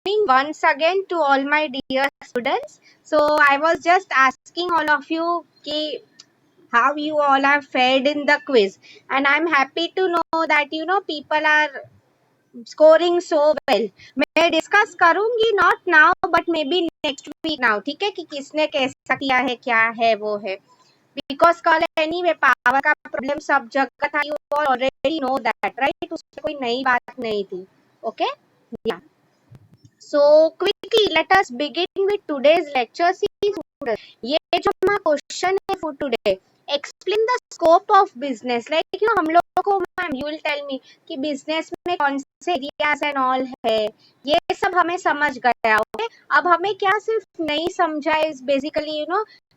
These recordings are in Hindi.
morning once again to all my dear students. So I was just asking all of you ki how you all have fared in the quiz, and I'm happy to know that people are scoring so well. मैं डिस्कस करूंगी not now but maybe next week now, ठीक है, कि किसने कैसा किया है, क्या है वो है, बिकॉज कल एनीवे पावर का प्रॉब्लम सब जगह था, you all already know that, right, उसमें कोई नई बात नहीं थी. ओके, या. So quickly let us begin with today's lecture. See students, ये जो हमारा क्वेश्चन है for today, explain the scope of business. Like हम लोगों को ma'am you will tell me कि business में कौन से एरियाज एंड ऑल है, ये सब हमें समझ गया. ओके, अब हमें क्या सिर्फ नहीं समझा इज बेसिकली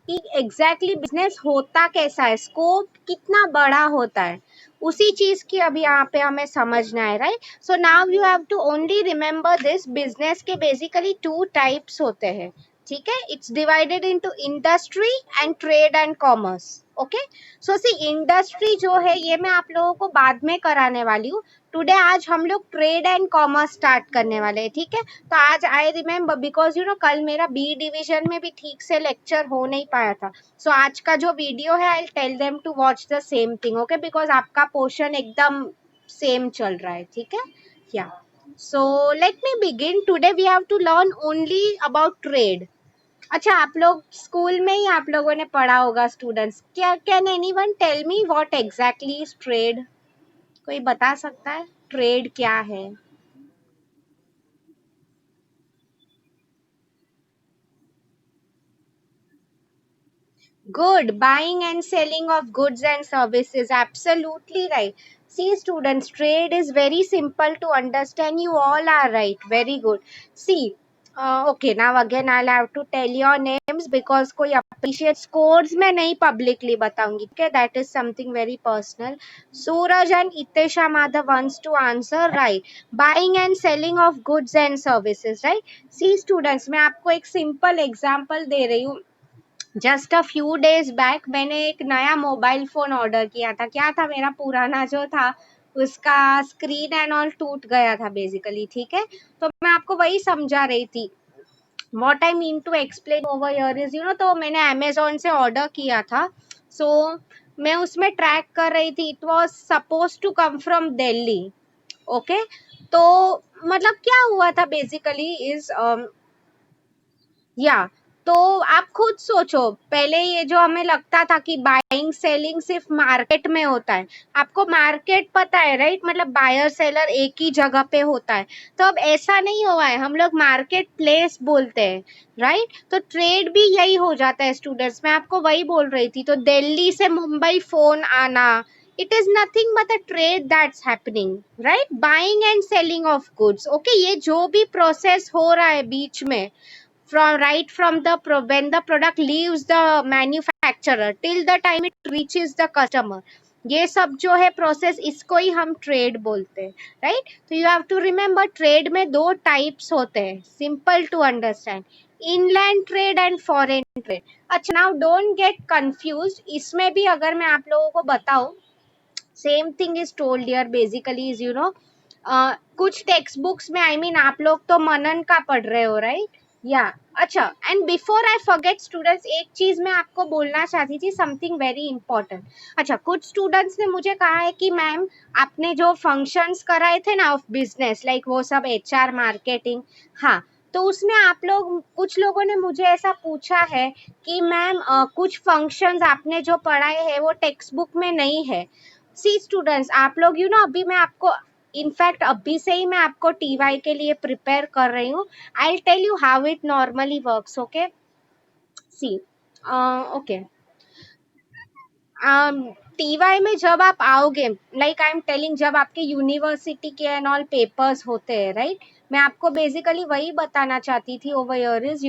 कि एग्जैक्टली बिजनेस होता कैसा है, स्कोप कितना बड़ा होता है, उसी चीज की अभी यहाँ पे हमें समझना है, right. So now you have to only remember this, business के बेसिकली टू टाइप्स होते हैं, ठीक है. It's divided into industry and trade and commerce. Okay, so see industry जो है ये मैं आप लोगों को बाद में कराने वाली हूँ. टुडे आज हम लोग ट्रेड एंड कॉमर्स स्टार्ट करने वाले हैं, ठीक है. तो आज आई रिमेम्बर बिकॉज कल मेरा बी डिवीजन में भी ठीक से लेक्चर हो नहीं पाया था. सो आज का जो वीडियो है I tell them to watch the same thing, okay, because आपका पोर्शन एकदम सेम चल रहा है, ठीक है. Yeah, so let me begin. Today we have to learn only about trade. अच्छा, आप लोग स्कूल में ही आप लोगों ने पढ़ा होगा स्टूडेंट्स. क्या can anyone tell me what exactly is trade? कोई बता सकता है ट्रेड क्या है? Good. Buying and selling of goods and services. Absolutely right. See, students, trade is very simple to understand. You all are right. Very good. See, okay, now again I'll have to tell your names because कोई appreciate scores में नहीं publicly बताऊंगी. Okay, that is something very personal. Suraj and Itesha Madhav wants to answer right. Buying and selling of goods and services, right? See, students, मैं आपको एक simple example दे रही हूँ. Just a few days back मैंने एक नया मोबाइल फोन ऑर्डर किया था. क्या था, मेरा पुराना जो था उसका स्क्रीन एंड ऑल टूट गया था बेसिकली, ठीक है. तो मैं आपको वही समझा रही थी. What I mean to explain over here is तो मैंने अमेजोन से ऑर्डर किया था. सो मैं उसमें ट्रैक कर रही थी. It was suppose to come from Delhi. Okay, तो मतलब क्या हुआ था बेसिकली इज या, तो आप खुद सोचो. पहले ये जो हमें लगता था कि बाइंग सेलिंग सिर्फ मार्केट में होता है, आपको मार्केट पता है, राइट, मतलब बायर सेलर एक ही जगह पे होता है. तो अब ऐसा नहीं हुआ है, हम लोग मार्केट प्लेस बोलते हैं, राइट. तो ट्रेड भी यही हो जाता है स्टूडेंट्स. मैं आपको वही बोल रही थी. तो दिल्ली से मुंबई फोन आना, it is nothing but a trade that's happening, right? Buying and selling of goods. Okay, ये जो भी प्रोसेस हो रहा है बीच में, from the when the product leaves the manufacturer till the time it reaches the customer, ये सब जो है प्रोसेस, इसको ही हम ट्रेड बोलते हैं, राइट. तो you have to remember trade में दो टाइप्स होते हैं, simple to understand, inland trade and foreign trade. अच्छा, नाउ डोंट गेट कंफ्यूज्ड. इसमें भी अगर मैं आप लोगों को बताऊं, same thing is told here basically is कुछ टेक्स्ट बुक्स में, आई मीन आप लोग तो मनन का पढ़ रहे हो, राइट. या, अच्छा, and before I forget students, एक चीज मैं आपको बोलना चाहती थी, समथिंग वेरी इंपॉर्टेंट. अच्छा, कुछ स्टूडेंट्स ने मुझे कहा है कि मैम आपने जो फंक्शंस कराए थे ना ऑफ बिजनेस, लाइक वो सब एचआर मार्केटिंग, हाँ, तो उसमें आप लोग, कुछ लोगों ने मुझे ऐसा पूछा है कि मैम कुछ फंक्शंस आपने जो पढ़ाए हैं वो टेक्स्ट बुक में नहीं है. सी स्टूडेंट्स, आप लोग अभी मैं आपको, इनफैक्ट अभी से ही मैं आपको टीवाई के लिए प्रिपेयर कर रही हूँ. I will tell you how it normally works. Okay, see, okay, TY में जब आप आओगे, लाइक आई एम टेलिंग, जब आपके यूनिवर्सिटी के एंड ऑल पेपर्स होते हैं, राइट, मैं आपको बेसिकली वही बताना चाहती थी ओवर हियर इज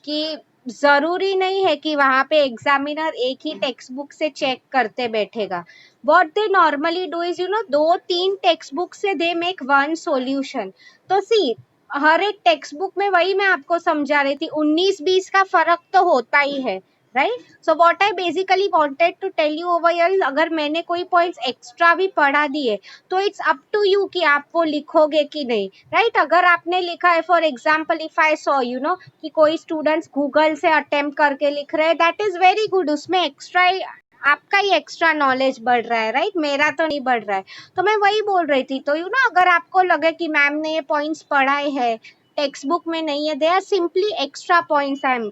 कि जरूरी नहीं है कि वहां पे एग्जामिनर एक ही टेक्स्ट बुक से चेक करते बैठेगा. What they normally do is दो तीन टेक्स्ट बुक से दे मेक वन सॉल्यूशन. तो सी, हर एक टेक्स्ट बुक में, वही मैं आपको समझा रही थी, 19-20 का फर्क तो होता ही है, right. So what I basically wanted to tell you over here is, अगर मैंने कोई पॉइंट्स एक्स्ट्रा भी पढ़ा दिए तो इट्स अप टू यू कि आप वो लिखोगे कि नहीं. राइट. अगर आपने लिखा है, for example if I saw you know कि कोई स्टूडेंट्स गूगल से अटेम्प्ट करके लिख रहे हैं, दैट इज वेरी गुड. उसमें एक्स्ट्रा आपका ही एक्स्ट्रा नॉलेज बढ़ रहा है. राइट. मेरा तो नहीं बढ़ रहा है. तो मैं वही बोल रही थी. तो यू नो अगर आपको लगे कि मैम ने ये पॉइंट्स पढ़ाए हैं, टेक्स्ट बुक में नहीं है, they are simply extra points I am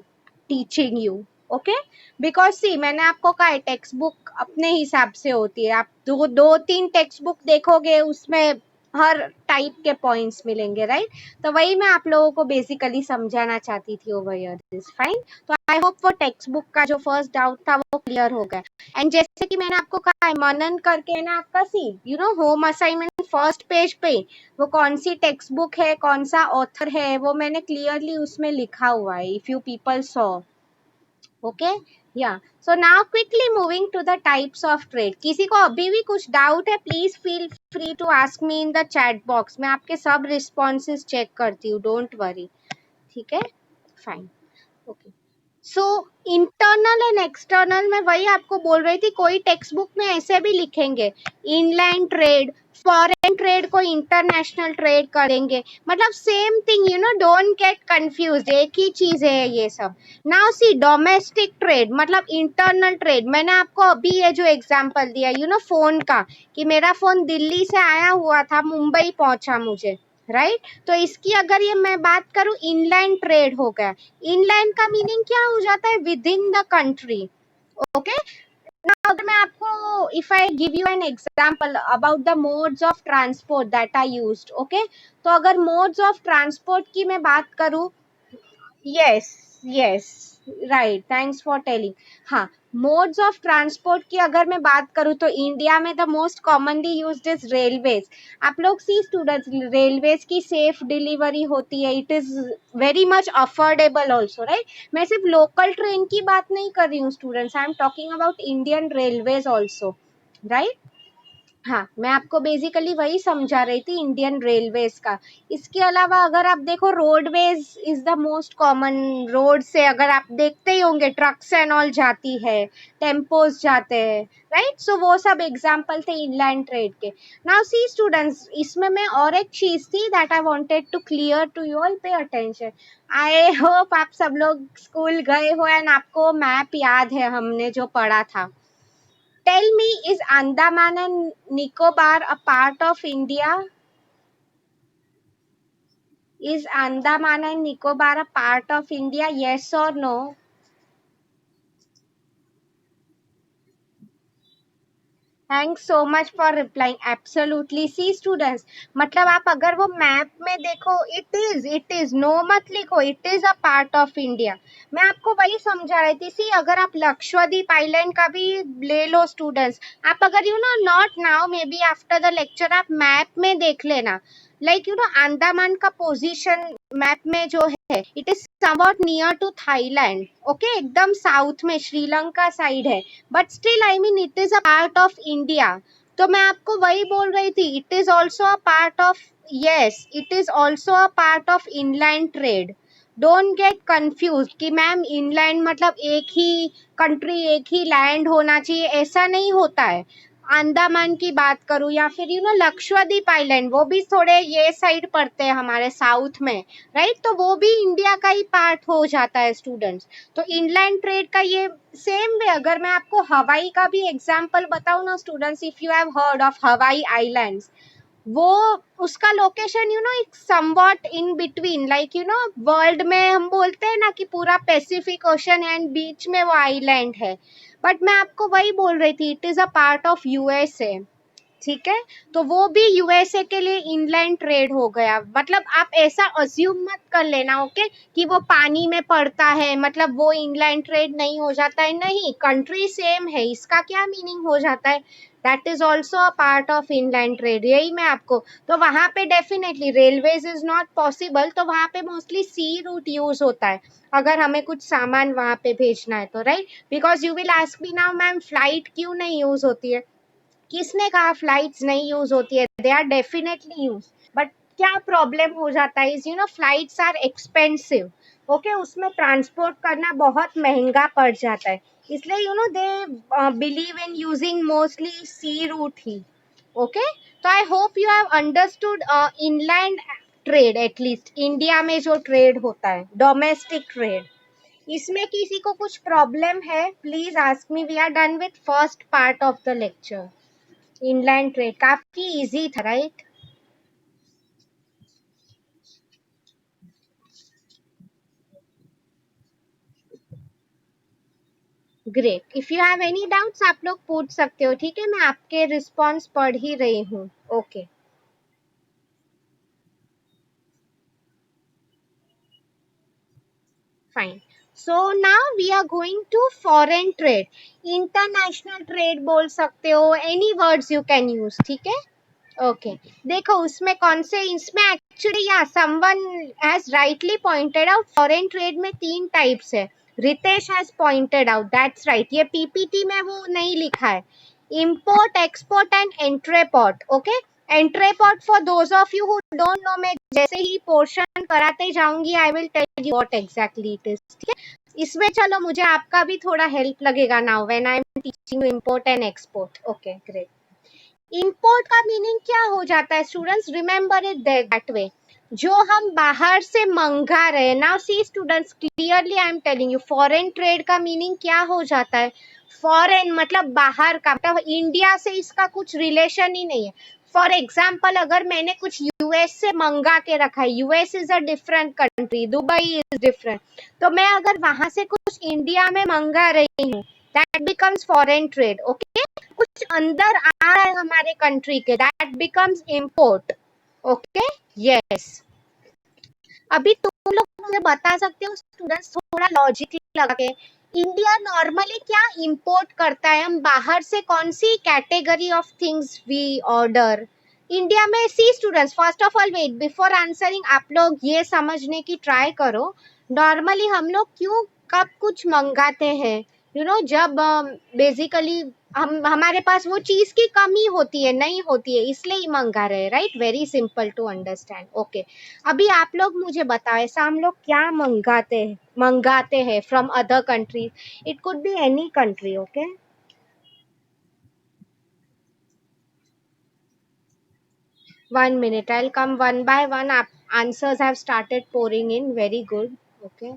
teaching you. Okay. Because see मैंने आपको कहा है टेक्स्ट बुक अपने हिसाब से होती है. आप दो तीन टेक्स्ट बुक देखोगे, उसमें हर टाइप के पॉइंट्स मिलेंगे. राइट. तो वही मैं आप लोगों को बेसिकली समझाना चाहती थी ओवर हियर. This fine. तो आई होप वो टेक्स्ट बुक का जो फर्स्ट डाउट था वो क्लियर हो गया. एंड जैसे कि मैंने आपको कहा है, मनन करके ना आपका see you know home assignment first page पे वो कौन सी टेक्स्ट बुक है, कौन सा ऑथर है, वो मैंने क्लियरली उसमें लिखा हुआ है. If you people saw. Okay. Ya. So now quickly moving to the types of trade. किसी को अभी भी कुछ डाउट है, please feel free to ask me in the chat box. मैं आपके सब रिस्पॉन्सेज चेक करती हूँ, डोंट वरी. ठीक है. Fine. Okay. So internal and external में वही आपको बोल रही थी, कोई टेक्स्ट बुक में ऐसे भी लिखेंगे इनलैंड ट्रेड, फॉरेन ट्रेड को इंटरनेशनल ट्रेड करेंगे. मतलब same thing, you know, don't get confused, एक ही चीज है ये सब. नाउ सी डोमेस्टिक ट्रेड मतलब इंटरनल ट्रेड. मैंने आपको अभी ये जो एग्जांपल दिया यू नो फोन का, कि मेरा फोन दिल्ली से आया हुआ था, मुंबई पहुंचा मुझे. राइट. तो इसकी अगर ये मैं बात करूं, इनलैंड ट्रेड हो गया. इनलैंड का मीनिंग क्या हो जाता है? Within the country. Okay. Now अगर मैं आपको if I give you an example about the modes of transport that are used. Okay. तो अगर मोड्स ऑफ ट्रांसपोर्ट की मैं बात करूं, yes yes right, thanks for telling. हाँ, मोड्स ऑफ ट्रांसपोर्ट की अगर मैं बात करूँ तो इंडिया में the most commonly used is railways. आप लोग सी स्टूडेंट्स, रेलवेज की सेफ डिलीवरी होती है. It is very much affordable also. Right. मैं सिर्फ लोकल ट्रेन की बात नहीं कर रही हूँ students, I am talking about Indian railways also. Right. हाँ, मैं आपको बेसिकली वही समझा रही थी इंडियन रेलवेज का. इसके अलावा अगर आप देखो, roadways is the most common. Road से अगर आप देखते ही होंगे, ट्रक्स एंड ऑल जाती है, टेम्पोज जाते हैं. राइट. सो वो सब एग्जाम्पल थे इनलैंड ट्रेड के. नाउ सी स्टूडेंट्स, इसमें मैं और एक चीज थी that I wanted to clear to you all. Pay attention. I hope आप सब लोग स्कूल गए हो एंड आपको मैप याद है हमने जो पढ़ा था. Tell me, is Andaman and Nicobar a part of India? Is Andaman and Nicobar a part of India? Yes or no? Thanks so much for replying. Absolutely. See students, मतलब आप अगर वो मैप में देखो, इट इज नो मत लिखो, it is a part of India. मैं आपको वही समझा रही थी. सी अगर आप लक्षद्वीप आइलैंड का भी ले लो स्टूडेंट्स, आप अगर you know not now, may be after the lecture आप मैप में देख लेना. लाइक यू नो अंडमान का पोजीशन मैप में जो है, it is somewhat near to Thailand. Okay. एकदम साउथ में श्रीलंका साइड है. But still I mean it is a part of India. तो मैं आपको वही बोल रही थी, it is also a part of, yes, it is also a part of inland trade. Don't get confuse कि मैम इनलैंड मतलब एक ही कंट्री, एक ही लैंड होना चाहिए, ऐसा नहीं होता है. अंडमान की बात करूं या फिर यू नो लक्षद्वीप आइलैंड, वो भी थोड़े ये साइड पड़ते हैं हमारे साउथ में. राइट. तो वो भी इंडिया का ही पार्ट हो जाता है स्टूडेंट्स. तो इनलैंड ट्रेड का ये सेम वे. अगर मैं आपको हवाई का भी एग्जांपल बताऊं ना students, if you have heard of हवाई आइलैंड्स, वो उसका लोकेशन यू नो एक somewhat in between, like you know world में हम बोलते हैं ना कि पूरा पैसिफिक ओशन है एंड बीच में वो आइलैंड है. बट मैं आपको वही बोल रही थी, it is a part of USA. ठीक है. तो वो भी यूएसए के लिए इनलैंड ट्रेड हो गया. मतलब आप ऐसा अज्यूम मत कर लेना. ओके. कि वो पानी में पड़ता है मतलब वो इनलैंड ट्रेड नहीं हो जाता है. नहीं, कंट्री सेम है. इसका क्या मीनिंग हो जाता है? That is also a part of inland trade. यही मैं आपको, तो वहां पे definitely railways is not possible, तो वहां पे मोस्टली सी रूट यूज होता है अगर हमें कुछ सामान वहां पे भेजना है तो. Right. Because you will ask me now, ma'am flight क्यों नहीं यूज होती है? किसने कहा फ्लाइट्स नहीं यूज होती है? They are definitely use. But क्या प्रॉब्लम हो जाता है is you know flights are expensive. Okay, उसमें ट्रांसपोर्ट करना बहुत महंगा पड़ जाता है, इसलिए they believe in using mostly sea route ही। ओके, तो I hope you have understood inland trade, at least India में जो ट्रेड होता है, डोमेस्टिक ट्रेड। इसमें किसी को कुछ प्रॉब्लम है, please ask me. We are done with first part of the lecture. Inland trade काफी इजी था, right? Great, if you have any doubts आप लोग पूछ सकते हो, ठीक है? मैं आपके रिस्पॉन्स पढ़ ही रही हूँ। Okay, fine. So now we are going to foreign trade, international trade बोल सकते हो, any words you can use, ठीक है? ओके, देखो उसमें कौन से, इसमें actually ya someone has rightly pointed out, foreign trade में तीन टाइप्स है। Ritesh has pointed out, that's right. ये पीपीटी में वो नहीं लिखा है। Import, export and entrepot. Okay, entrepot for those of you who don't know, मैं जैसे ही पोर्शन कराते जाऊंगी I will tell you what exactly it is, ठीक है? इसमें चलो मुझे आपका भी थोड़ा हेल्प लगेगा now when I am teaching import and export. Okay, great. Import का मीनिंग क्या हो जाता है students? Remember it that way, जो हम बाहर से मंगा रहे हैं। Now see students, clearly I am telling you, foreign trade का मीनिंग क्या हो जाता है? फॉरेन मतलब बाहर का, मतलब इंडिया से इसका कुछ रिलेशन ही नहीं है। फॉर एग्जाम्पल, अगर मैंने कुछ यूएस से मंगा के रखा है, US is a different country, Dubai is different, तो मैं अगर वहां से कुछ इंडिया में मंगा रही हूँ, that becomes foreign trade. Okay, कुछ अंदर आ रहा है हमारे कंट्री के, that becomes import. Okay, yes. अभी तुम लोग मुझे बता सकते हो स्टूडेंट्स, थोड़ा लॉजिक लगा के, इंडिया नॉर्मली क्या इंपोर्ट करता है? हम बाहर से कौन सी category of things we order India में? See students, first of all wait, before answering आप लोग ये समझने की ट्राई करो, नॉर्मली हम लोग क्यों कब कुछ मंगाते हैं? जब बेसिकली हम हमारे पास वो चीज की कमी होती है, नहीं होती है, इसलिए ही मंगा रहे हैं, right? Very simple to understand. Okay, अभी आप लोग मुझे बताओ, ऐसा हम लोग क्या मंगाते हैं from other countries? It could be any country. Okay, 1 minute, I'll come one by one. Answers have started pouring in. Very good. Okay.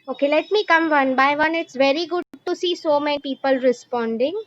Okay, let me come one by one. It's very good to see so many people responding.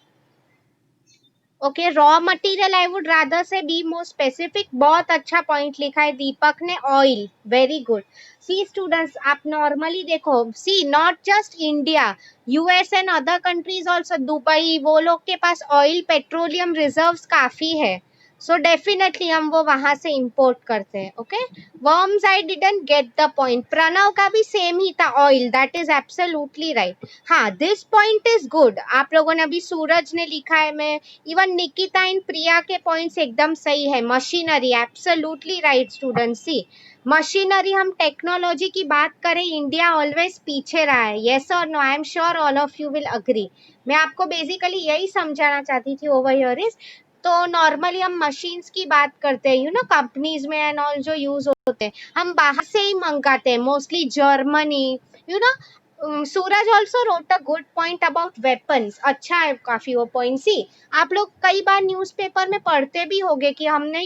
Okay, raw material, I would rather say be more specific. बहुत अच्छा पॉइंट लिखा है दीपक ने, oil, very good. See students, आप नॉर्मली देखो, see not just India, US and other countries also, Dubai, वो लोग के पास ऑयल पेट्रोलियम रिजर्व्स काफी है, सो डेफिनेटली हम वो वहां से इंपोर्ट करते हैं। Okay, worms, I didn't get the point. Pranav का भी सेम ही था, oil, that is absolutely right. हाँ, दिस पॉइंट इज गुड। आप लोगों ने अभी, सूरज ने लिखा है, मैं इवन निकिता एंड प्रिया के पॉइंट्स एकदम सही है। Machinery, absolutely right student. See, machinery, हम टेक्नोलॉजी की बात करें, इंडिया ऑलवेज पीछे रहा है, येस और no? I am sure all of you will agree. मैं आपको बेसिकली यही समझाना चाहती थी ओवर हियर इज, तो नॉर्मली हम मशीन्स की बात करते हैं, कंपनीज में एंड ऑल जो यूज होते हैं, हम बाहर से ही मंगाते हैं, mostly Germany, you know Suraj also wrote a good point about weapons, अच्छा है काफी वो पॉइंट। सी, आप लोग कई बार न्यूज़पेपर में पढ़ते भी होंगे कि हमने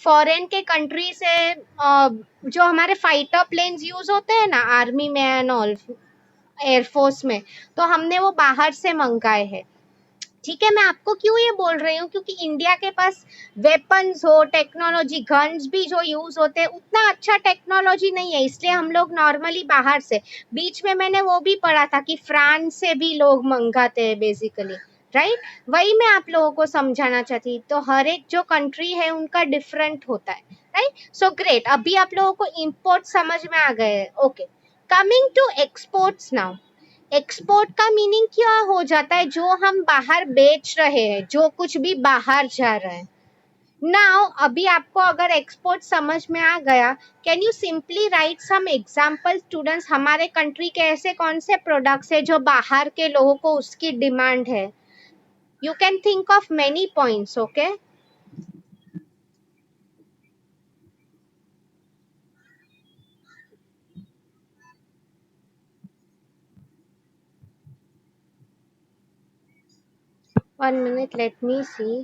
फॉरेन के कंट्री से जो हमारे फाइटर प्लेन्स यूज होते हैं ना आर्मी में एंड ऑल, एयरफोर्स में, तो हमने वो बाहर से मंगाए हैं। ठीक है, मैं आपको क्यों ये बोल रही हूँ, क्योंकि इंडिया के पास वेपन्स हो, टेक्नोलॉजी, गन्स भी जो यूज होते हैं, उतना अच्छा टेक्नोलॉजी नहीं है, इसलिए हम लोग नॉर्मली बाहर से, बीच में मैंने वो भी पढ़ा था कि फ्रांस से भी लोग मंगाते हैं बेसिकली, राइट? वही मैं आप लोगों को समझाना चाहती, तो हर एक जो कंट्री है उनका डिफरेंट होता है, राइट? सो ग्रेट, अभी आप लोगों को इंपोर्ट समझ में आ गए। Okay, coming to exports now. Export का मीनिंग क्या हो जाता है? जो हम बाहर बेच रहे हैं, जो कुछ भी बाहर जा रहा है। नाउ, अभी आपको अगर एक्सपोर्ट समझ में आ गया, can you simply write some example students? हमारे कंट्री के ऐसे कौन से प्रोडक्ट्स है जो बाहर के लोगों को उसकी डिमांड है? You can think of many points, okay? 1 minute, let me see.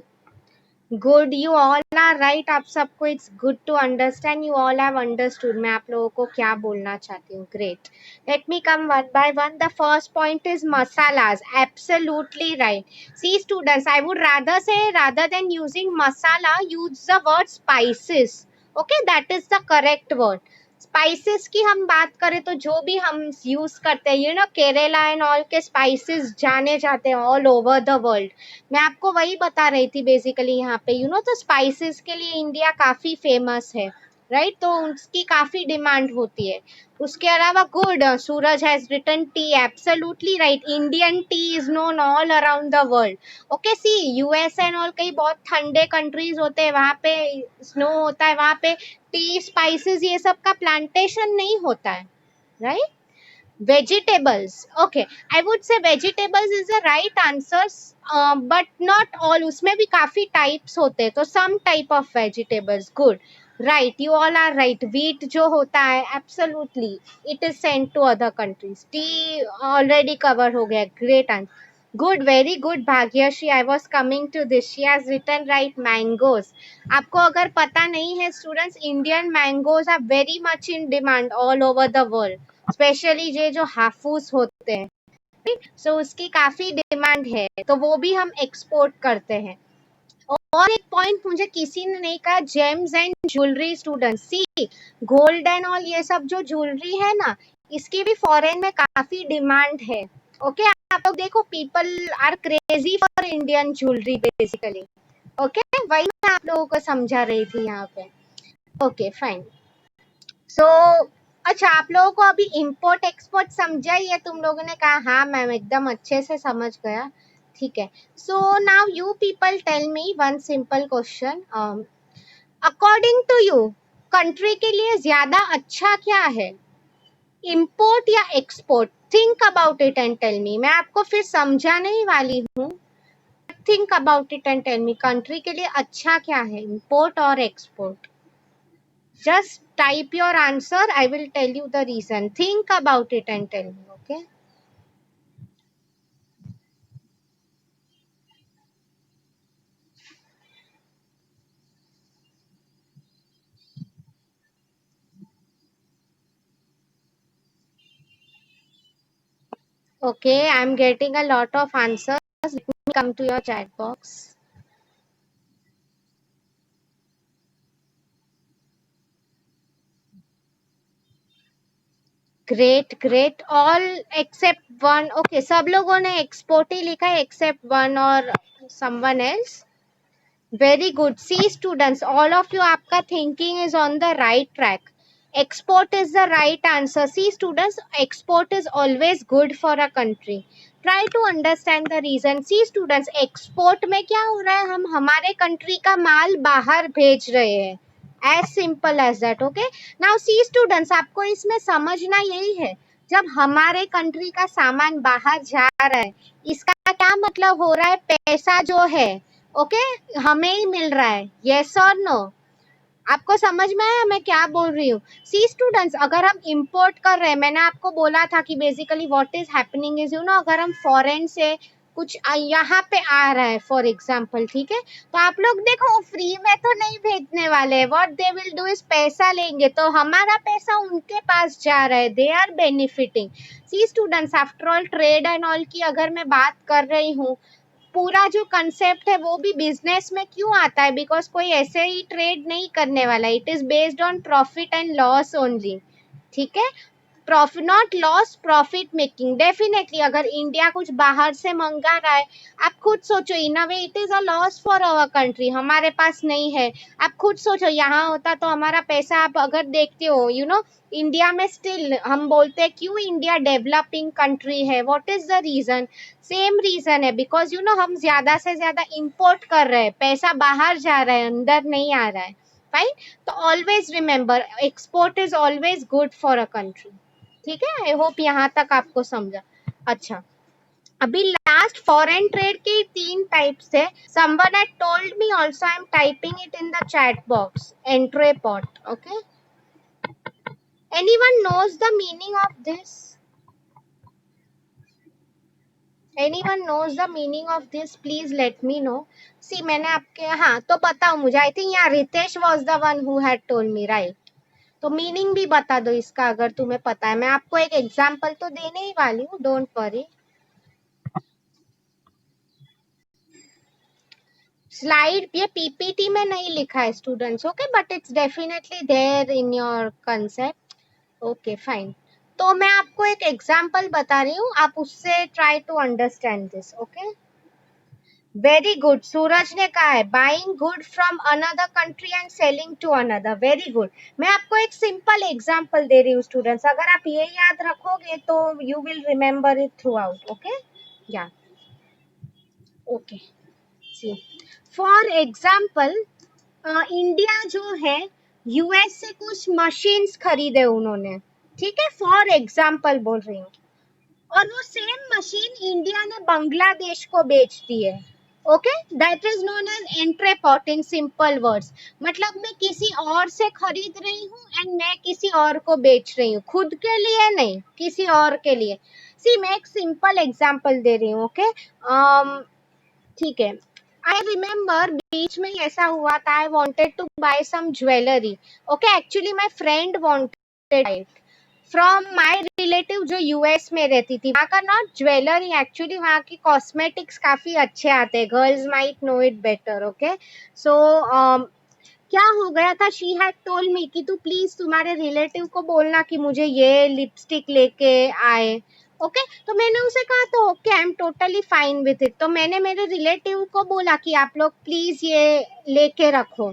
Good, you all are right, आप सबको it's good to understand, you all have understood मैं आप लोगों को क्या बोलना चाहती हूँ. Great. Let me come one by one. The first point is masalas. Absolutely right. See students, I would rather say, rather than using masala, use the word spices. Okay, that is the correct word. Spices की हम बात करें तो जो भी हम यूज करते हैं, you no, Kerala and all के स्पाइसेस जाने जाते हैं ऑल ओवर द वर्ल्ड. मैं आपको वही बता रही थी बेसिकली यहाँ पे, यू नो, तो स्पाइसेस के लिए इंडिया काफी फेमस है, राइट? तो उसकी काफी डिमांड होती है. उसके अलावा good, Suraj has written tea. Absolutely right. Indian tea is known all around the world. Okay, see US and all कई बहुत ठंडे कंट्रीज होते हैं, वहां पे स्नो होता है, वहां पे टी, स्पाइसेस, ये सब का प्लांटेशन नहीं होता है, right? Vegetables. Okay, I would say vegetables is the right answer, but not all. उसमें भी काफी types होते हैं, तो some type of vegetables. Good. Right, you all are right. Wheat जो होता है, absolutely, it is sent to other countries. Tea already cover हो गया. Great answer. Good, very good, Bhagyashri. I was coming to this. She has written right. Mangoes. आपको अगर पता नहीं है students, Indian mangoes are very much in demand all over the world. Specially ये जो हाफूस होते हैं, सो उसकी काफी डिमांड है, तो वो भी हम एक्सपोर्ट करते हैं. और एक पॉइंट मुझे किसी ने नहीं कहा, James and jewellery. Student C, gold and all ये सब जो ज्वेलरी है ना, इसकी भी फॉरेन में काफी डिमांड है. ओके, आप लोग देखो, people are crazy for Indian jewellery basically. Okay, वही मैं आप लोगों को समझा रही थी यहाँ पे. Okay, fine. सो अच्छा, आप लोगों को अभी इंपोर्ट एक्सपोर्ट समझा ही है? तुम लोगों ने कहा हाँ मैम, एकदम अच्छे से समझ गया. ठीक है. So now you people tell me one simple question. According to you, country के लिए ज्यादा अच्छा क्या है, इंपोर्ट या export? Think about it and tell me. मैं आपको फिर समझाने ही वाली हूँ. Think about it and tell me, country के लिए अच्छा क्या है, इंपोर्ट और export? Just type your answer. I will tell you the reason. Think about it and tell me. Okay. Okay. I'm getting a lot of answers. Let me come to your chat box. Great, great. All except one. Okay. सब लोगों ने export ही लिखा है except one or someone else. Very good. See students, all of you, आपका thinking is on the right track. Export is the right answer. See students, export is always good for a country. Try to understand the reason. See students, export में क्या हो रहा है, हम हमारे country का माल बाहर भेज रहे हैं. As simple as that. Okay. Now see students, आपको इसमें समझना यही है, जब हमारे कंट्री का सामान बाहर जा रहा है, इसका क्या मतलब हो रहा है, पैसा जो है, ओके, हमें ही मिल रहा है. यस और नो? आपको समझ में आया मैं क्या बोल रही हूँ? सी स्टूडेंट्स, अगर हम इंपोर्ट कर रहे हैं, मैंने आपको बोला था कि basically what is happening is, you know, अगर हम फॉरेन से कुछ यहाँ पे आ रहा है फॉर एग्जाम्पल, ठीक है, तो आप लोग देखो फ्री में तो नहीं भेजने वाले. What they will do is पैसा लेंगे, तो हमारा पैसा उनके पास जा रहा है. They are benefiting. See students, after all trade and all की अगर मैं बात कर रही हूँ, पूरा जो कंसेप्ट है वो भी बिजनेस में क्यों आता है, बिकॉज कोई ऐसे ही ट्रेड नहीं करने वाला. It is based on profit and loss only. ठीक है, profit not loss, profit making. Definitely अगर इंडिया कुछ बाहर से मंगा रहा है, आप खुद सोचो, in a way it is a loss for our country. हमारे पास नहीं है, आप खुद सोचो, यहाँ होता तो हमारा पैसा, आप अगर देखते हो, यू नो, इंडिया में स्टिल हम बोलते हैं क्यों इंडिया डेवलपिंग कंट्री है, what is the reason? Same reason है, बिकॉज यू नो हम ज्यादा से ज्यादा इंपोर्ट कर रहे हैं, पैसा बाहर जा रहा है, अंदर नहीं आ रहा है. फाइन. तो always remember, export is always good for a country. ठीक है, आई होप यहाँ तक आपको समझा. अच्छा, अभी लास्ट फॉरेन ट्रेड के 3 टाइप्स है. Someone had told me also. I'm typing it in the chat box. Entrepot. Okay. Anyone knows the meaning of this? Anyone knows the meaning of this? Please let me know. See, मैंने आपके हाँ तो बताओ मुझे. I think yeah, Ritesh was the one who had told me, right? तो मीनिंग भी बता दो इसका अगर तुम्हें पता है. मैं आपको एक एग्जांपल तो देने ही वाली हूँ. Don't worry. स्लाइड ये पीपीटी में नहीं लिखा है students. Okay, but it's definitely there in your concept. Okay fine. तो मैं आपको एक एग्जांपल बता रही हूँ. आप उससे try to understand this. Okay, very good. Suraj ने कहा है buying good from another country and selling to another. Very good. मैं आपको एक सिंपल एग्जांपल दे रही हूँ स्टूडेंट्स. अगर आप ये याद रखोगे तो you will remember it throughout. Okay, ya okay. See, for example India जो है यूएस से कुछ मशीन्स खरीदे उन्होंने. ठीक है, फॉर एग्जाम्पल बोल रही हूँ. और वो सेम मशीन इंडिया ने बांग्लादेश को बेच दी है. Okay, that is known as entrepot in simple words. मतलब मैं किसी और से खरीद रही हूँ एंड मैं किसी और को बेच रही हूँ. खुद के लिए नहीं, किसी और के लिए. सी, मैं एक सिंपल एग्जांपल दे रही हूँ. ओके, ठीक है. आई रिमेम्बर बीच में ऐसा हुआ था. I wanted to buy some jewellery. Okay, actually my friend wanted from my relative जो यूएस में रहती थी. वहाँ का नॉट ज्वेलरी, एक्चुअली वहाँ की कॉस्मेटिक्स काफी अच्छे आते हैं. Girls might know it better. Okay, so क्या हो गया था, शी हैड टोल्ड मी कि तू प्लीज तुम्हारे रिलेटिव को बोलना कि मुझे ये लिपस्टिक लेके आए. ओके, तो मैंने उसे कहा तो okay, I am totally fine with it. तो मैंने मेरे रिलेटिव को बोला कि आप लोग प्लीज ये लेके रखो.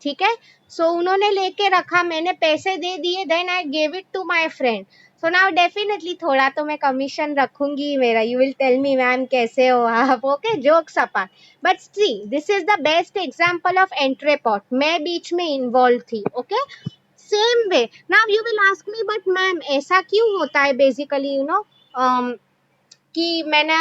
ठीक है, सो उन्होंने लेके रखा. मैंने पैसे दे दिए. Then I gave it to my friend. So now definitely थोड़ा तो मैं कमीशन रखूंगी मेरा. You will tell me ma'am कैसे हो आप. Okay, jokes apart. But see, this is the best example of entrepot. मैं बीच में इन्वॉल्व थी. Okay, same way now you will ask me but ma'am ऐसा क्यों होता है बेसिकली, यू नो, कि मैंने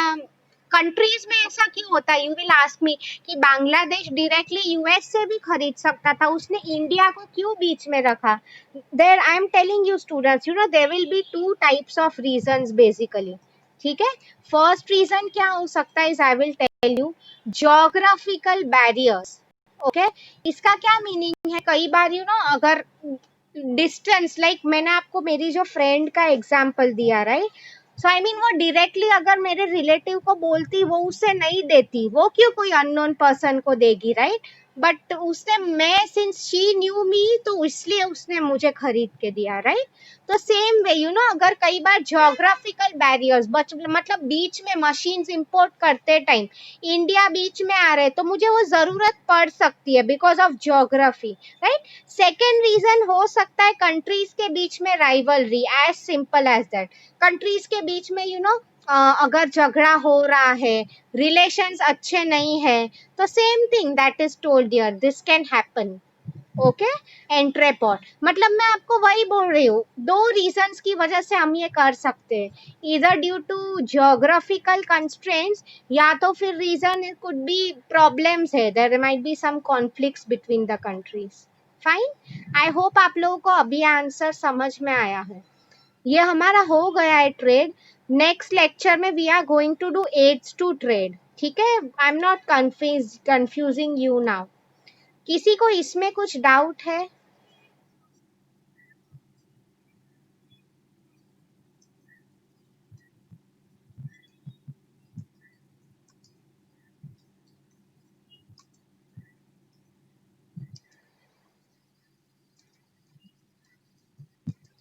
कंट्रीज में ऐसा क्यों होता है. यू विल आस्क मी कि बांग्लादेश डायरेक्टली यूएस से भी खरीद सकता था, उसने इंडिया को क्यों बीच में रखा. There I am telling you students, you know there will be 2 types of reasons basically. ठीक है, फर्स्ट रीजन क्या हो सकता है is I will tell you, geographical barriers. Okay, इसका क्या मीनिंग है. कई बार यू नो अगर डिस्टेंस, लाइक मैंने आपको मेरी जो फ्रेंड का एग्जांपल दिया, राइट. सो आई मीन वो डायरेक्टली अगर मेरे रिलेटिव को बोलती वो उसे नहीं देती. वो क्यों कोई अननोन पर्सन को देगी, राइट. बट उसने, मैं सिंस शी न्यू मी तो इसलिए उसने मुझे खरीद के दिया, राइट. तो सेम वे यू नो, अगर कई बार ज्योग्राफिकल बैरियर्स मतलब बीच में मशीन्स इंपोर्ट करते टाइम इंडिया बीच में आ रहे तो मुझे वो जरूरत पड़ सकती है because of geography, right. Second reason हो सकता है कंट्रीज के बीच में rivalry. As simple as that. Countries के बीच में यू नो अगर झगड़ा हो रहा है, रिलेशंस अच्छे नहीं है, तो same thing that is told here, this can happen. Okay, entrepot मतलब मैं आपको वही बोल रही हूँ. 2 रीजंस की वजह से हम ये कर सकते हैं. इधर ड्यू टू ज्योग्राफिकल कंस्ट्रेंट्स, या तो फिर reason it could be problems है. There might be some conflicts between the countries. Fine, I hope आप लोगों को अभी आंसर समझ में आया है. ये हमारा हो गया है ट्रेड. नेक्स्ट लेक्चर में we are going to do aids to trade. ठीक है, I am not confusing you now. किसी को इसमें कुछ डाउट है.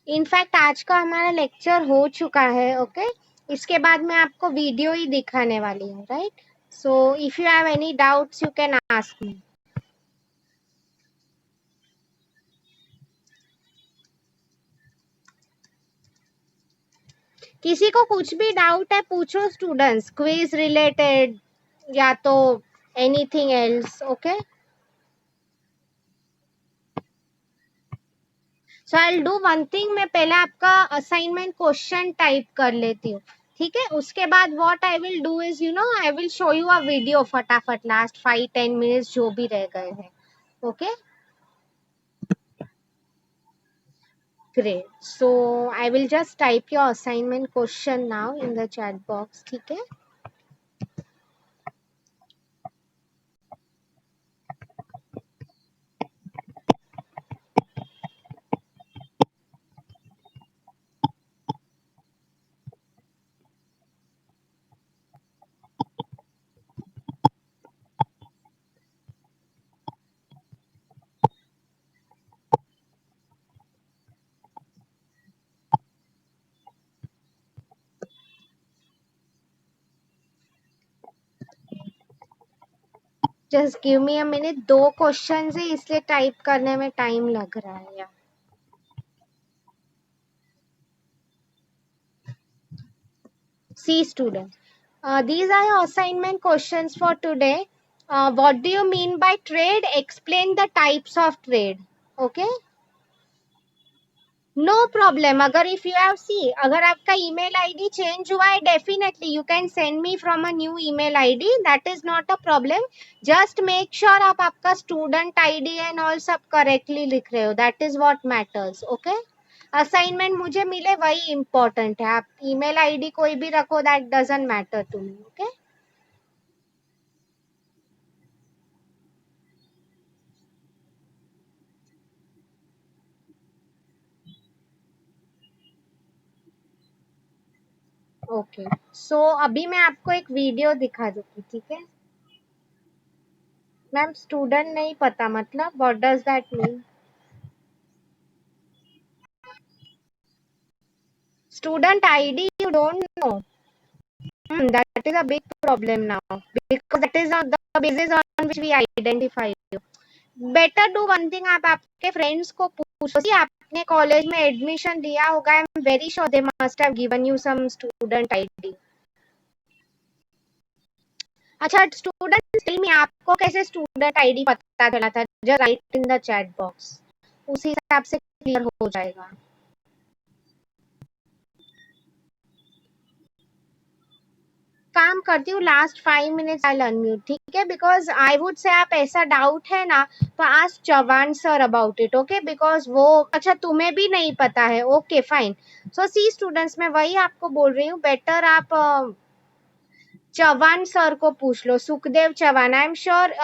इनफैक्ट आज का हमारा लेक्चर हो चुका है. ओके, इसके बाद मैं आपको वीडियो ही दिखाने वाली हूँ, right. So if you have any doubts you can ask me. किसी को कुछ भी डाउट है पूछो स्टूडेंट्स, क्विज रिलेटेड या तो anything else. Okay, so I will do one thing. मैं पहले आपका असाइनमेंट क्वेश्चन टाइप कर लेती हूँ. ठीक है, उसके बाद what I will do is I will show you a video फटाफट, लास्ट 5-10 मिनट्स जो भी रह गए हैं. Okay, great. So I will just type your assignment question now in the chat box. ठीक है. Just give me a minute, दो क्वेश्चन है इसलिए टाइप करने में टाइम लग रहा है यार. सी student, these are your assignment questions for today. What do you mean by trade? Explain the types of trade. Okay. No problem. अगर इफ यू हैव सी, अगर आपका ईमेल आईडी चेंज हुआ है, definitely you can send me from a new email ID, that is not a problem. Just make sure आप आपका स्टूडेंट आईडी एंड ऑल सब करेक्टली लिख रहे हो, that is what matters. Okay. Assignment मुझे मिले वही इंपॉर्टेंट है. आप ईमेल आईडी कोई भी रखो, that doesn't matter to me. Okay. Okay, so अभी मैं आपको एक वीडियो दिखा दूंगी. ठीक है मैम. स्टूडेंट नहीं पता मतलब what does that mean? Student ID you don't know? That is a big problem now, because that is not the basis on which we identify you. Better do one thing, आप आपके फ्रेंड्स को पूछो. कि आपने कॉलेज में एडमिशन लिया होगा, I am very sure they must have given you some student ID. अच्छा, स्टूडेंट टेल मी, आपको कैसे स्टूडेंट आईडी पता चला था? Just write in the chat box, उसी हिसाब से क्लियर हो जाएगा. काम करती हूँ, लास्ट 5 मिनट्स आई अनम्यूट. ठीक है, बिकॉज आई वुड से आप ऐसा डाउट है ना, तो ask Chauhan sir about it. Okay, because वो, अच्छा तुम्हें भी नहीं पता है. Okay fine. So see students, मैं वही आपको बोल रही हूँ, बेटर आप चौहान सर को पूछ लो. Sukhdev Chauhan, I am sure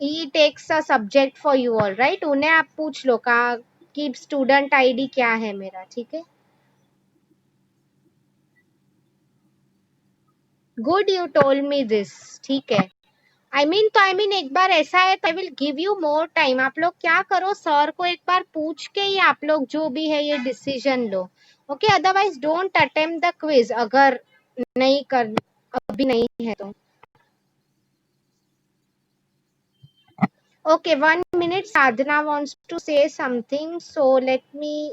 he takes a subject for you all right. उन्हें आप पूछ लो का कि स्टूडेंट आईडी क्या है मेरा. ठीक है, good you told me this. ठीक है. आई मीन एक बार ऐसा है तो I will give you more time. आप लोग क्या करो, सर को एक बार पूछ के ही आप लोग जो भी है ये डिसीजन लो. Okay, otherwise don't attempt the quiz, अगर नहीं कर, अभी नहीं है तो. Okay, 1 minute. Sadhana wants to say something, so let me.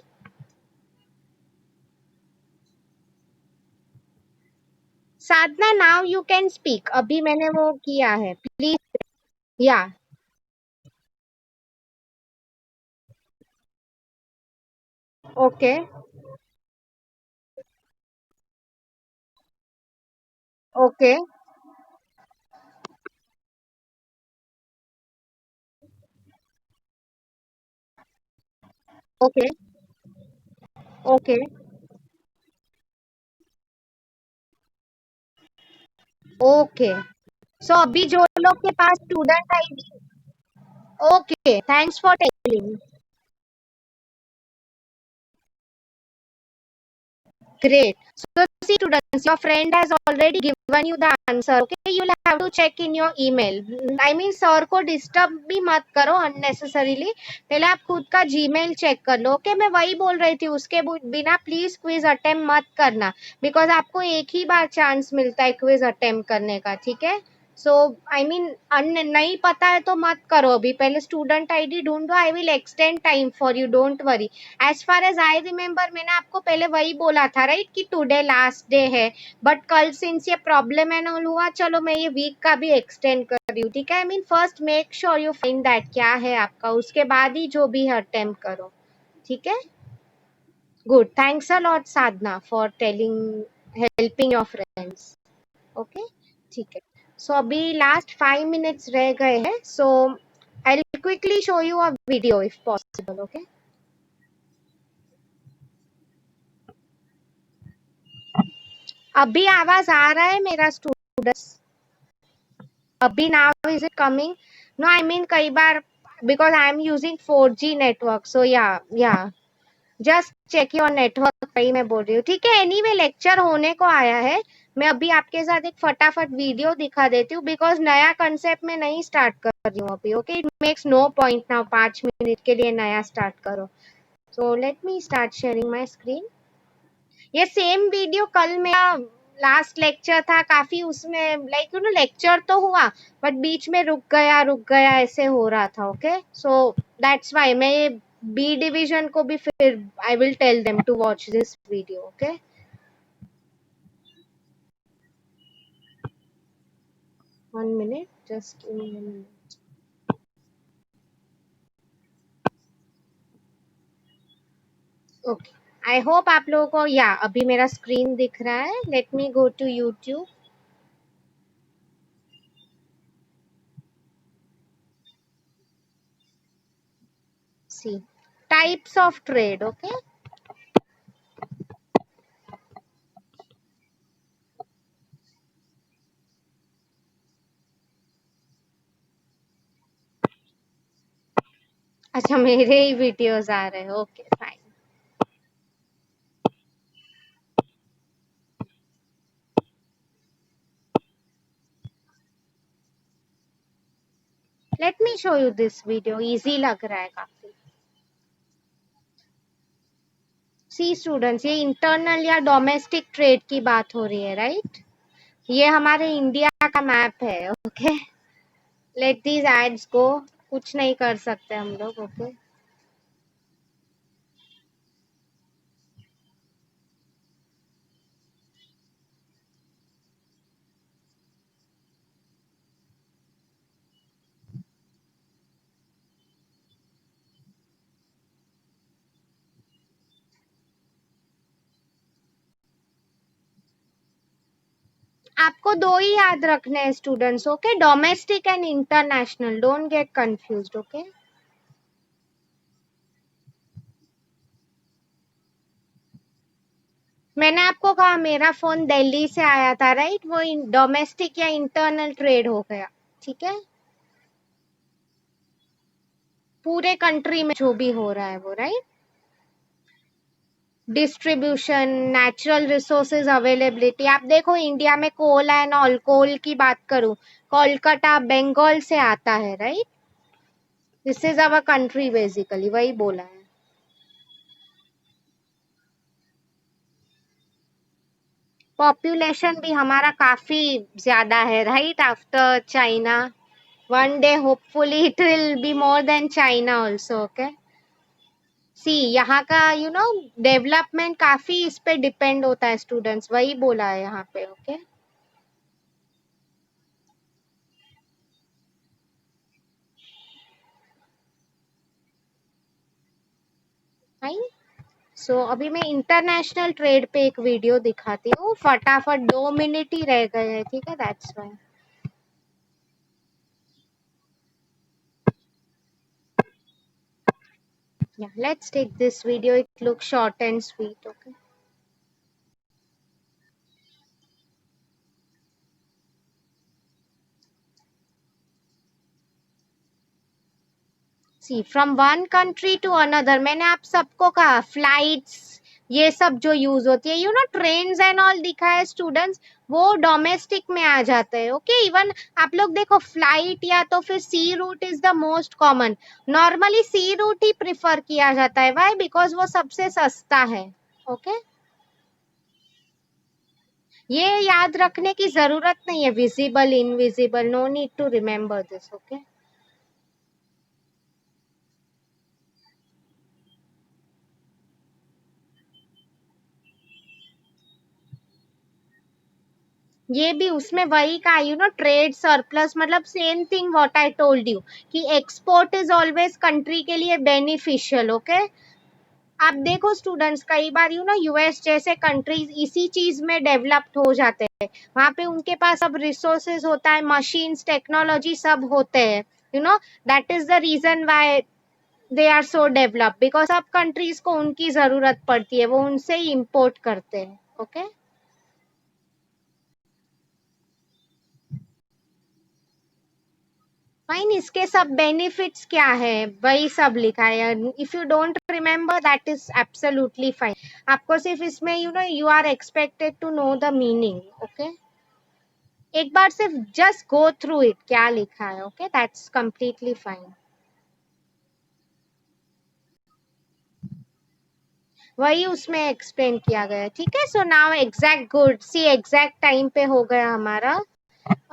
Sadhana, now you can speak. अभी मैंने वो किया है, please. Ya. Okay. Okay. Okay. Okay. Okay, so अभी जो लोग के पास student ID. Okay, thanks for telling. Great. So, see, students, your friend has already given you the answer. Okay, you'll have to check in your email. I mean, sir को डिस्टर्ब भी मत करो अननेसेसरीली. पहले आप खुद का जीमेल चेक कर लो. ओके, मैं वही बोल रही थी, उसके बिना प्लीज क्विज अटेम्प्ट मत करना, बिकॉज आपको एक ही बार चांस मिलता है क्विज अटेम्प्ट करने का. ठीक है. सो आई मीन नहीं पता है तो मत करो. अभी पहले स्टूडेंट आईडी ढूंढो. I will extend time for you, don't worry. As far as I remember, मैंने आपको पहले वही बोला था राइट, कि टुडे लास्ट डे है. बट कल सिंस ये प्रॉब्लम है ना हुआ, चलो मैं ये वीक का भी एक्सटेंड कर रही हूँ. ठीक है. I mean first make sure you find that क्या है आपका, उसके बाद ही जो भी है अटेम्प्ट करो. ठीक है. Good. Thanks a lot Sadhana for telling helping your friends. Okay, ठीक है। सो अभी लास्ट 5 मिनट्स रह गए हैं, so I will quickly show you a video if possible. Okay, अभी आवाज आ रहा है मेरा स्टूडेंट्स? अभी now is it coming? No, I mean कई बार because I am using 4G network, so ya just check your network, वही मैं बोल रही हूँ। ठीक है, एनीवे लेक्चर होने को आया है। मैं अभी आपके साथ एक फटाफट वीडियो दिखा देती हूँ, बिकॉज नया कंसेप्ट में नहीं स्टार्ट कर रही हूँ अभी। Okay, it makes no point now 5 minute के लिए नया स्टार्ट करो। So let me start sharing my screen. ये सेम वीडियो कल मेरा लास्ट लेक्चर था, काफी उसमें लाइक लेक्चर तो हुआ बट बीच में रुक गया ऐसे हो रहा था। ओके, सो दैट्स व्हाई मैं ये बी डिवीजन को भी फिर I will tell them to watch this video. Okay, 1 minute, just okay. I hope आप लोगों को या अभी मेरा स्क्रीन दिख रहा है। Let me go to YouTube. See types of trade. Okay, अच्छा मेरे ही वीडियोस आ रहे हैं। Okay fine. Let me show you this video, easy लग रहा है काफी। सी स्टूडेंट्स, ये इंटरनल या डोमेस्टिक ट्रेड की बात हो रही है, राइट? ये हमारे इंडिया का मैप है। ओके, लेट दीज एड्स गो। कुछ नहीं कर सकते हम लोग। ओके, आपको दो ही याद रखने हैं students. Okay, domestic and international, don't get confused. Okay, मैंने आपको कहा मेरा फोन दिल्ली से आया था, राइट? वो डोमेस्टिक या इंटरनल ट्रेड हो गया। ठीक है, पूरे कंट्री में जो भी हो रहा है वो, right? Distribution, natural resources availability. आप देखो इंडिया में कोल एंड ऑल, कोल की बात करूं, कोलकाता बंगाल से आता है, right? This is our country basically, वही बोला है। पॉपुलेशन भी हमारा काफी ज्यादा है, right? After China, one day hopefully it will be more than China also. Okay, see यहाँ का डेवलपमेंट काफी इस पे डिपेंड होता है स्टूडेंट्स, वही बोला है यहाँ पे। Okay, fine. सो अभी मैं इंटरनेशनल ट्रेड पे एक वीडियो दिखाती हूँ फटाफट, 2 मिनट ही रह गए हैं। ठीक है, that's why. Yeah, let's take this video. It looks short and sweet. Okay. See from one country to another, मैंने आप सबको कहा फ्लाइट्स ये सब जो यूज होती है, ट्रेन्स एंड ऑल दिखा है स्टूडेंट्स, वो डोमेस्टिक में आ जाते हैं। ओके, इवन आप लोग देखो फ्लाइट या तो फिर sea route is the most common. Normally sea route ही प्रिफर किया जाता है, वाई? बिकॉज वो सबसे सस्ता है। ओके, ये याद रखने की जरूरत नहीं है, visible invisible, no need to remember this. Okay, ये भी उसमें वही का ट्रेड सरप्लस, मतलब same thing what I told you कि एक्सपोर्ट इज ऑलवेज कंट्री के लिए बेनिफिशियल। ओके, आप देखो स्टूडेंट्स, कई बार यूएस जैसे कंट्रीज इसी चीज में डेवलप्ड हो जाते हैं। वहां पे उनके पास सब रिसोर्सेज होता है, मशीन्स, टेक्नोलॉजी सब होते हैं। You know that is the reason why they are so developed, because सब कंट्रीज को उनकी जरूरत पड़ती है, वो उनसे ही इम्पोर्ट करते हैं। Okay, fine. इसके सब बेनिफिट्स क्या है वही सब लिखा है। If you don't remember that is absolutely fine. आपको सिर्फ इसमें you are expected to know the meaning. Okay, एक बार सिर्फ जस्ट गो थ्रू इट, क्या लिखा है। Okay, that's completely fine. वही उसमें एक्सप्लेन किया गया है। ठीक है, so now exact good, see exact time पे हो गया हमारा।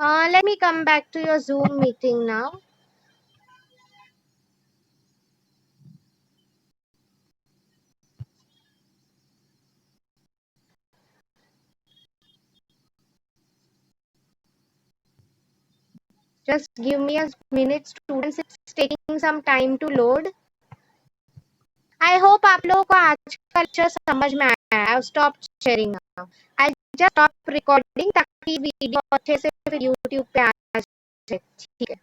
Let me come back to your Zoom meeting now. Just give me a minute, students. It's taking some time to load. I hope आप लोगों को आज का लेक्चर समझ में आया है। I've stopped sharing now. I'll just stop recording ताकि वीडियो अच्छे से फिर YouTube पे आ जाए। ठीक है।